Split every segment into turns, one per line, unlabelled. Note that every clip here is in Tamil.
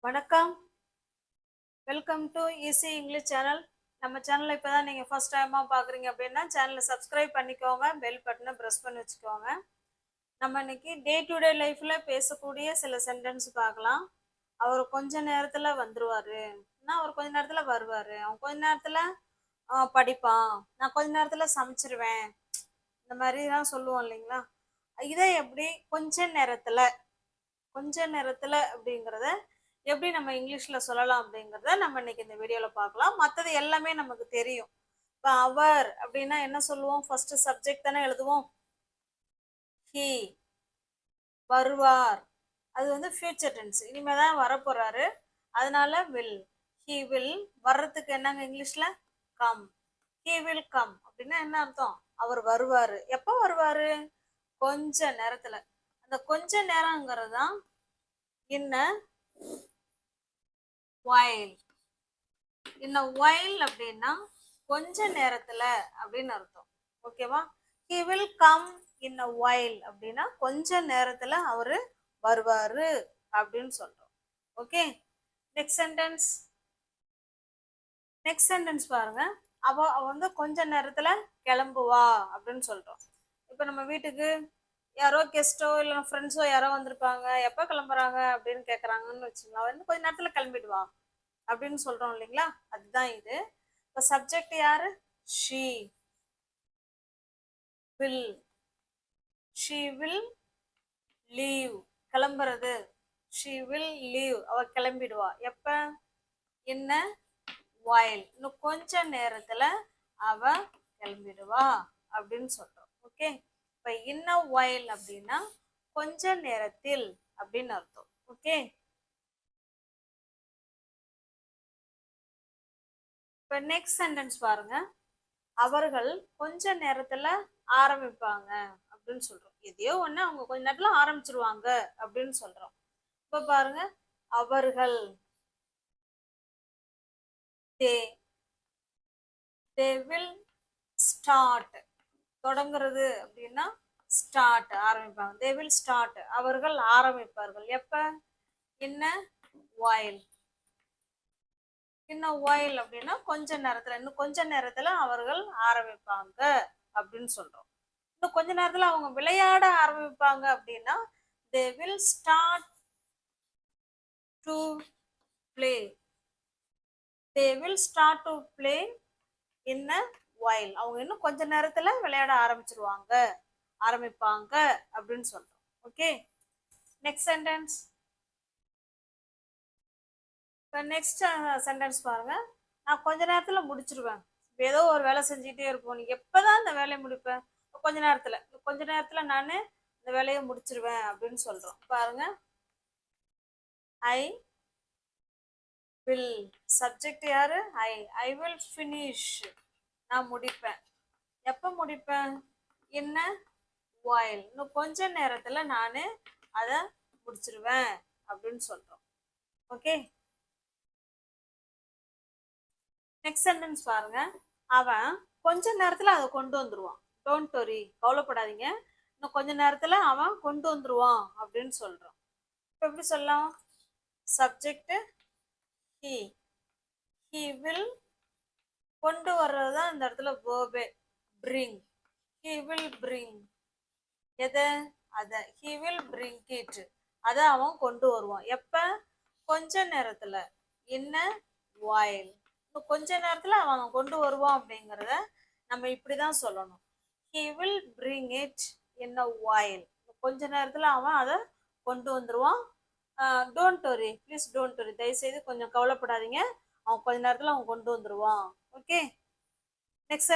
வணக்கம். Welcome to easy English channel. நம்ம சேனலை இப்போ தான் நீங்கள் ஃபர்ஸ்ட் டைமாக பார்க்குறீங்க அப்படின்னா சேனலை சப்ஸ்கிரைப் பண்ணிக்கோங்க, பெல் பட்டனை ப்ரெஸ் பண்ணி வச்சுக்கோங்க. நம்ம இன்னைக்கு டே டு டே லைஃப்பில் பேசக்கூடிய சில சென்டென்ஸ் பார்க்கலாம். அவர் கொஞ்ச நேரத்தில் வந்துடுவார், அவர் கொஞ்ச நேரத்தில் வருவார், அவன் கொஞ்ச நேரத்தில் படிப்பான், நான் கொஞ்ச நேரத்தில் சமைச்சிருவேன், இந்த மாதிரிலாம் சொல்லுவோம் இல்லைங்களா. இதை எப்படி கொஞ்ச நேரத்தில் அப்படிங்கிறத எப்படி நம்ம இங்கிலீஷில் சொல்லலாம் அப்படிங்கிறத நம்ம இன்னைக்கு இந்த வீடியோவில் பார்க்கலாம். மற்றது எல்லாமே நமக்கு தெரியும். இப்போ அவர் அப்படின்னா என்ன சொல்லுவோம்? ஃபர்ஸ்ட் சப்ஜெக்ட் தானே எழுதுவோம். ஹி, வருவார், அது வந்து ஃபியூச்சர் டென்ஸ், இனிமே தான் வரப்போறாரு, அதனால வில். ஹி வில் வர்றதுக்கு என்னங்க இங்கிலீஷில்? கம். ஹி வில் கம் அப்படின்னா என்ன அர்த்தம்? அவர் வருவார். எப்போ வருவார்? கொஞ்ச நேரத்தில். அந்த கொஞ்ச நேரங்கிறது தான் இன்ன while. இன்ன while அப்படின்னா கொஞ்ச நேரத்துல அப்படின்னு அர்த்தம். ஓகேவா? he will come in a while அப்படின்னா கொஞ்ச நேரத்துல அவரு வருவாரு அப்படின்னு சொல்றோம். ஓகே, நெக்ஸ்ட் சென்டென்ஸ் பாருங்க. அவ வந்து கொஞ்ச நேரத்துல கிளம்புவா அப்படின்னு சொல்றோம். இப்ப நம்ம வீட்டுக்கு யாரோ கெஸ்டோ இல்லை ஃப்ரெண்ட்ஸோ யாரோ வந்திருப்பாங்க, எப்போ கிளம்புறாங்க அப்படின்னு கேட்குறாங்கன்னு வச்சுங்களா, வந்து கொஞ்ச நேரத்தில் கிளம்பிடுவா அப்படின்னு சொல்கிறோம் இல்லைங்களா, அதுதான் இது. இப்போ சப்ஜெக்ட் யாரு? She will. She will leave, கிளம்புறது. ஷீ வில் லீவ், அவ கிளம்பிடுவா. எப்போ? என்ன while, இன்னும் கொஞ்ச நேரத்தில் அவ கிளம்பிடுவா அப்படின்னு சொல்கிறோம். ஓகே, இப்போ இன்ன while அப்படின்னா கொஞ்ச நேரத்தில் அப்படின்னு அர்த்தம். ஓகே, இப்போ நெக்ஸ்ட் சென்டென்ஸ் பாருங்க. அவர்கள் கொஞ்ச நேரத்துல ஆரம்பிப்பாங்க அப்படின்னு சொல்றோம். எதையோ ஒண்ணு அவங்க கொஞ்ச நேரத்துல ஆரம்பிச்சிருவாங்க அப்படின்னு சொல்றோம். இப்ப பாருங்க, அவர்கள் they will start. தொடங்குறது அப்படின்னா ஸ்டார்ட், ஆரம்பிப்பாங்க. they will start, அவர்கள் ஆரம்பிப்பார்கள். எப்ப? இன்ன while. இன்னும் while அப்படின்னா கொஞ்ச நேரத்துல, இன்னும் கொஞ்ச நேரத்துல அவர்கள் ஆரம்பிப்பாங்க அப்படின்னு சொல்றோம். இன்னும் கொஞ்ச நேரத்துல அவங்க விளையாட ஆரம்பிப்பாங்க அப்படின்னா they will start to play. they will start to play in a while. அவங்க இன்னும் கொஞ்ச நேரத்துல விளையாட ஆரம்பிப்பாங்க அப்படின்னு சொல்றோம். Okay, next sentence. இப்போ நெக்ஸ்ட் சென்டென்ஸ் பாருங்க. நான் கொஞ்ச நேரத்துல முடிச்சிருவேன். ஏதோ ஒரு வேலை செஞ்சுட்டே இருப்போம், நீ எப்பதான் இந்த வேலையை முடிப்பேன்? கொஞ்ச நேரத்துல நான் இந்த வேலையை முடிச்சிருவேன் அப்படின்னு சொல்றோம். பாருங்க, ஐ வில். சப்ஜெக்ட் யாரு? ஐ வில் ஃபினிஷ், நான் முடிப்பேன். எப்ப முடிப்பேன்? என்ன while, இன்னும் கொஞ்ச நேரத்துல நான் அதை முடிச்சிருவேன் அப்படின்னு சொல்றோம். ஓகே, நெக்ஸ்ட் சென்டென்ஸ் பாருங்க. அவன் கொஞ்ச நேரத்துல அதை கொண்டு வந்துருவான். டோன்ட் வரி, கவலைப்படாதீங்க, இன்னும் கொஞ்ச நேரத்துல அவன் கொண்டு வந்துருவான் அப்படின்னு சொல்றோம். இப்போ எப்படி சொல்லலாம்? Subject he, he will. கொண்டு வர்றது தான் இந்த இடத்துல verb, bring. he will bring. எதை? அதை. he will bring it, அதை அவன் கொண்டு வருவான். எப்ப? கொஞ்ச நேரத்துல. என்ன while, கொஞ்ச நேரத்துல அவன் கொண்டு வருவான் அப்படிங்கிறத நம்ம இப்படிதான் சொல்லணும். he will bring it in a while. கொஞ்ச நேரத்துல அவன் அதை கொண்டு வந்துருவான். Don't worry, please don't worry, தயவுசெய்து கொஞ்சம் கவலைப்படாதீங்க, அவன் கொஞ்ச நேரத்துல அவன் கொண்டு வந்துருவான். ஓகே, நெக்ஸ்ட்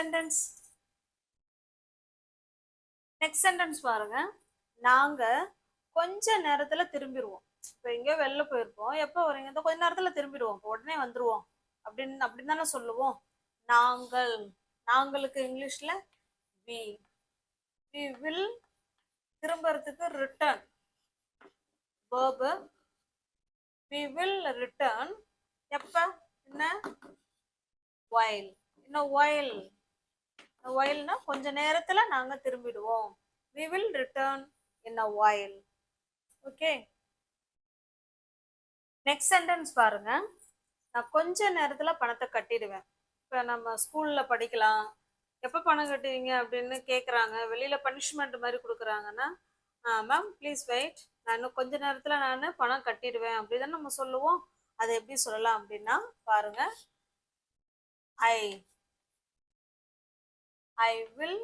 சென்டென்ஸ் பாருங்க. நாங்க கொஞ்ச நேரத்துல திரும்பிடுவோம். இப்போ எங்கேயோ வெளில போயிருப்போம், எப்போ வரீங்க? இந்த கொஞ்ச நேரத்துல திரும்பிடுவோம், உடனே வந்துருவோம் அப்படின்னு தானே சொல்லுவோம். நாங்களுக்கு இங்கிலீஷ்ல we. we will. திரும்புறதுக்கு return, verb. we will return. எப்ப? என்ன while. இன்னும் whileனா கொஞ்ச நேரத்துல நாங்க திரும்பிடுவோம். we will return in a while. Okay, next sentence பாருங்க. நான் கொஞ்ச நேரத்துல பணத்தை கட்டிடுவேன். இப்ப நம்ம ஸ்கூல்ல படிக்கலாம். எப்ப பணம் கட்டுவீங்க அப்படின்னு கேக்குறாங்க. வெளியில பனிஷ்மெண்ட் மாதிரி கொடுக்குறாங்கன்னா, மேம் ப்ளீஸ் வெயிட், நான் இன்னும் கொஞ்ச நேரத்துல நான் பணம் கட்டிடுவேன் அப்படிதான் நம்ம சொல்லுவோம். அதை எப்படி சொல்லலாம் அப்படின்னா பாருங்க, I I will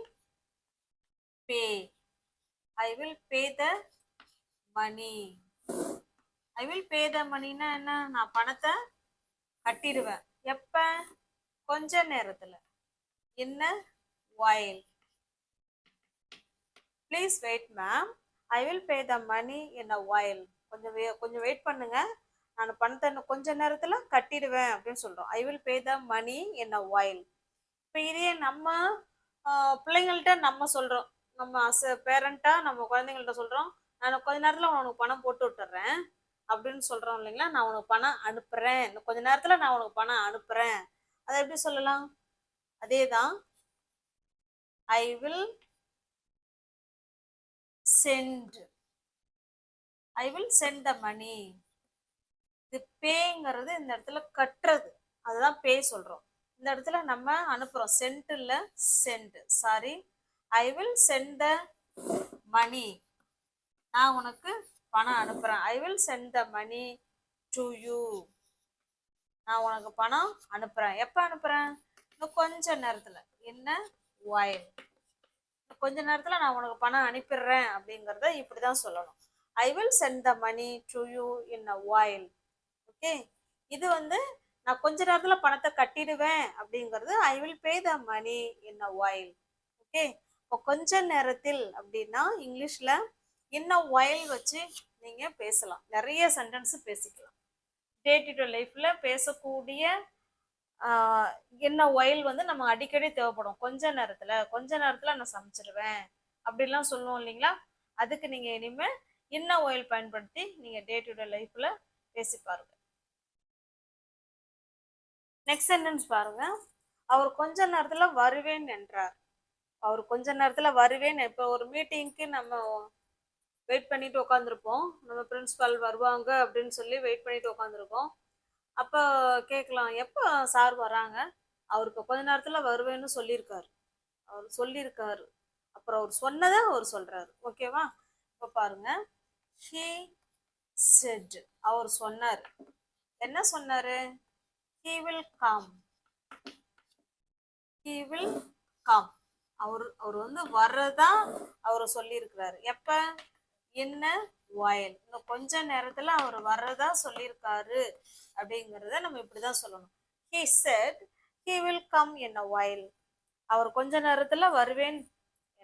pay I will pay the money. I will pay the மணின்னா என்ன? நான் பணத்தை கட்டிடுவேன். எப்ப? கொஞ்ச நேரத்துல. என்ன? while. Please wait ma'am, I will pay the money in a while. கொஞ்சம் வெயிட் பண்ணுங்க, நான் பணத்தை இன்னும் கொஞ்ச நேரத்துல கட்டிடுவேன் அப்படின்னு சொல்றோம். I will pay the money in a while. இப்போ இதே நம்ம பிள்ளைங்கள்ட்ட நம்ம சொல்றோம், நம்ம அஸ் பேரண்டா நம்ம குழந்தைங்கள்ட்ட சொல்றோம், நான் கொஞ்ச நேரத்துல உனக்கு பணம் போட்டு விட்டுறேன் அப்படின்னு சொல்றோம் இல்லைங்களா? நான் உனக்கு பணம் அனுப்புறேன், இன்னும் கொஞ்ச நேரத்துல நான் உனக்கு பணம் அனுப்புறேன். அதை எப்படி சொல்லலாம்? அதேதான், ஐ வில் சென்ட் த மணி. இது பேங்கிறது இந்த இடத்துல கட்டுறது, அதுதான் பே சொல்றோம். இந்த இடத்துல நம்ம அனுப்புறோம், சென்ட் இல்ல send, sorry. I will send the money, நான் உனக்கு பணம் அனுப்புறேன். I will send the money to you, நான் உனக்கு பணம் அனுப்புறேன். எப்ப அனுப்புறேன்? இன்னும் கொஞ்ச நேரத்துல. என்ன? while. கொஞ்ச நேரத்துல நான் உனக்கு பணம் அனுப்பிடுறேன் அப்படிங்கறத இப்படிதான் சொல்லணும். I will send the money to you in a while. Okay, இது நான் கொஞ்ச நேரத்துல பணத்தை கட்டிடுவேன் அப்படிங்கிறது I will pay the money in a while. Okay, இப்போ கொஞ்ச நேரத்தில் அப்படின்னா இங்கிலீஷ்ல இன் அ while வச்சு நீங்க பேசலாம். நிறைய சென்டென்ஸ் பேசிக்கலாம். டே டு டே லைஃப்ல பேசக்கூடிய என்ன while நம்ம அடிக்கடி தேவைப்படும். கொஞ்ச நேரத்துல நான் சமைச்சிடுவேன் அப்படிலாம் சொல்லுவோம் இல்லைங்களா? அதுக்கு நீங்க இனிமே இன்ன while பயன்படுத்தி நீங்க டே டு டே லைஃப்ல பேசி பாருங்க. நெக்ஸ்ட் சென்டென்ஸ் பாருங்க, அவர் கொஞ்ச நேரத்துல வருவேன் என்றார். அவர் கொஞ்ச நேரத்துல வருவேன். இப்போ ஒரு மீட்டிங்க்கு நம்ம வெயிட் பண்ணிட்டு உட்காந்துருப்போம், நம்ம பிரின்சிபால் வருவாங்க அப்படின்னு சொல்லி வெயிட் பண்ணிட்டு உட்காந்துருக்கோம். அப்போ கேட்கலாம், எப்போ சார் வராங்க? அவருக்கு கொஞ்ச நேரத்துல வருவேன்னு சொல்லியிருக்காரு. அப்புறம் அவர் சொன்னதை அவர் சொல்றாரு. ஓகேவா? இப்போ பாருங்க, he said, அவர் சொன்னார். என்ன சொன்னாரு? he will come. அவர் வர்றதா அவர் சொல்லியிருக்கிறாரு. எப்ப? என்ன? while. இன்னும் கொஞ்ச நேரத்துல அவர் வர்றதா சொல்லியிருக்காரு அப்படிங்கறத நம்ம இப்படிதான் சொல்லணும். he said he will come in a while. அவர் கொஞ்ச நேரத்துல வருவேன்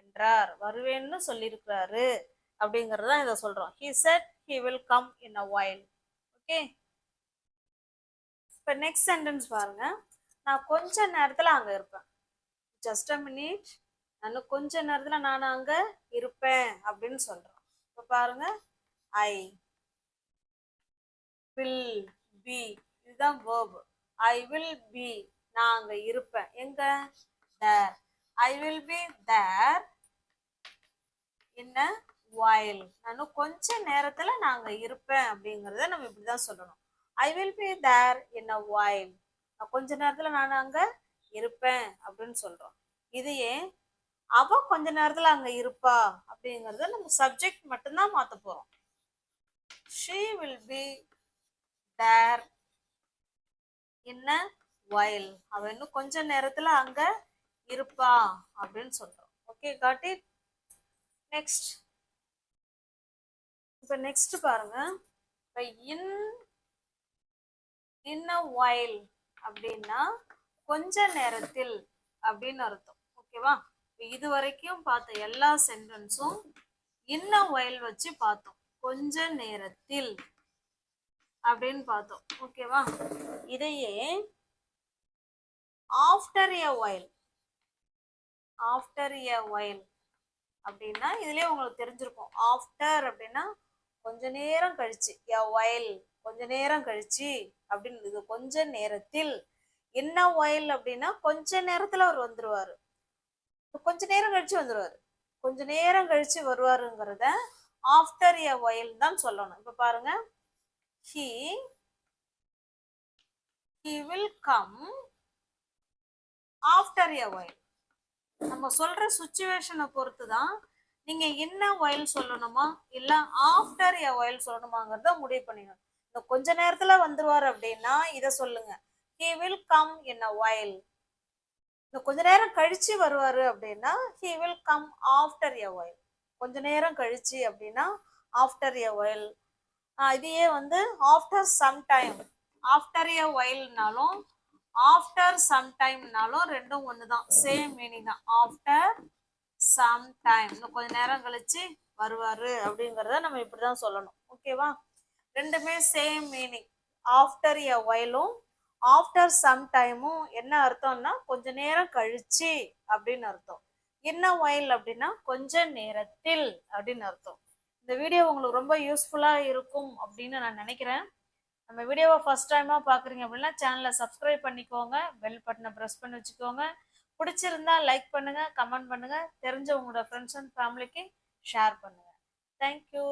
என்றார், வருவேன்னு சொல்லியிருக்கிறாரு அப்படிங்கறத இதை சொல்றோம். he said he will come in a while. Okay, இப்ப நெக்ஸ்ட் சென்டென்ஸ் பாருங்க, நான் கொஞ்ச நேரத்துல அங்க இருப்பேன். ஜஸ்ட் அ மினிட், நான் கொஞ்ச நேரத்துல நான் அங்க இருப்பேன் அப்படின்னு சொல்றோம். இப்ப பாருங்க, ஐ வில் பி, இதுதான் verb. ஐ வில் பி, நான் அங்க இருப்பேன். எங்க? there. I will be there in a while. நான் கொஞ்ச நேரத்துல நான் அங்க இருப்பேன் அப்படிங்கறத நம்ம இப்படிதான் சொல்லணும். I will be there in a while. கொஞ்ச நேரத்துல நான் அங்க இருப்பேன் அப்படின்னு சொல்றோம். இதையே அவ கொஞ்ச நேரத்துல அங்க இருப்பா அப்படிங்கறத நம்ம சப்ஜெக்ட் மட்டும்தான் மாத்த போறோம். she will be there in a while. அவ இன்னும் கொஞ்ச நேரத்துல அங்க இருப்பா அப்படின்னு சொல்றோம். Okay, got it? நெக்ஸ்ட், இப்ப நெக்ஸ்ட் பாருங்க, இப்ப in a while அப்படின்னா கொஞ்ச நேரத்தில் அப்படின்னு அர்த்தம். ஓகேவா? இது வரைக்கும் பார்த்த எல்லா சென்டென்ஸும் in a while வச்சு பார்த்தோம். கொஞ்ச நேரத்தில் அப்படின்னு பார்த்தோம். ஓகேவா? இதையே ஆஃப்டர் a while அப்படின்னா இதுலயே உங்களுக்கு தெரிஞ்சிருக்கும். ஆஃப்டர் அப்படின்னா கொஞ்ச நேரம் கழிச்சு, a while கொஞ்ச நேரம் கழிச்சு அப்படின்னு. இது கொஞ்ச நேரத்தில். என்ன while அப்படின்னா கொஞ்ச நேரத்துல அவர் வந்துருவாரு, கொஞ்ச நேரம் கழிச்சு வந்துருவாரு, கொஞ்ச நேரம் கழிச்சு வருவாருங்கிறத ஆஃப்டர் a while தான் சொல்லணும். இப்ப பாருங்க, he he will come after a while. நம்ம சொல்ற சுச்சுவேஷனை பொறுத்து தான் நீங்க என்ன while சொல்லணுமா இல்ல ஆஃப்டர் a while சொல்லணுமாங்கிறத முடிவு பண்ணிக்கணும். இந்த கொஞ்ச நேரத்துல வந்துருவாரு அப்படின்னா இத சொல்லுங்க, he will come in a while. இந்த கொஞ்ச நேரம் கழிச்சு வருவாரு அப்படின்னா he will come after a while. கொஞ்ச நேரம் கழிச்சு அப்படின்னா after a while. இதையே வந்து after some time, after a whileனாலும் ஆஃப்டர் சம் டைம்னாலும் ரெண்டும் ஒண்ணுதான், சேம் மீனிங் தான். ஆஃப்டர் சம் டைம், இன்னும் கொஞ்ச நேரம் கழிச்சு வருவாரு அப்படிங்கறத நம்ம இப்படிதான் சொல்லணும். ஓகேவா? ரெண்டுமே சேம் மீனிங். ஆஃப்டர் a whileம் ஆஃப்டர் சம் டைமும் என்ன அர்த்தம்னா கொஞ்ச நேரம் கழிச்சு அப்படின்னு அர்த்தம். என்ன while அப்படின்னா கொஞ்ச நேரத்தில் அப்படின்னு அர்த்தம். இந்த வீடியோ உங்களுக்கு ரொம்ப யூஸ்ஃபுல்லா இருக்கும் அப்படின்னு நான் நினைக்கிறேன். நம்ம வீடியோவை ஃபர்ஸ்ட் டைமா பாக்குறீங்க அப்படின்னா சேனலை சப்ஸ்கிரைப் பண்ணிக்கோங்க, பெல் பட்டனை ப்ரெஸ் பண்ணி வச்சுக்கோங்க. பிடிச்சிருந்தா லைக் பண்ணுங்க, கமெண்ட் பண்ணுங்க, தெரிஞ்ச உங்களோட ஃப்ரெண்ட்ஸ் அண்ட் ஃபேமிலிக்கு ஷேர் பண்ணுங்க. தேங்க்யூ.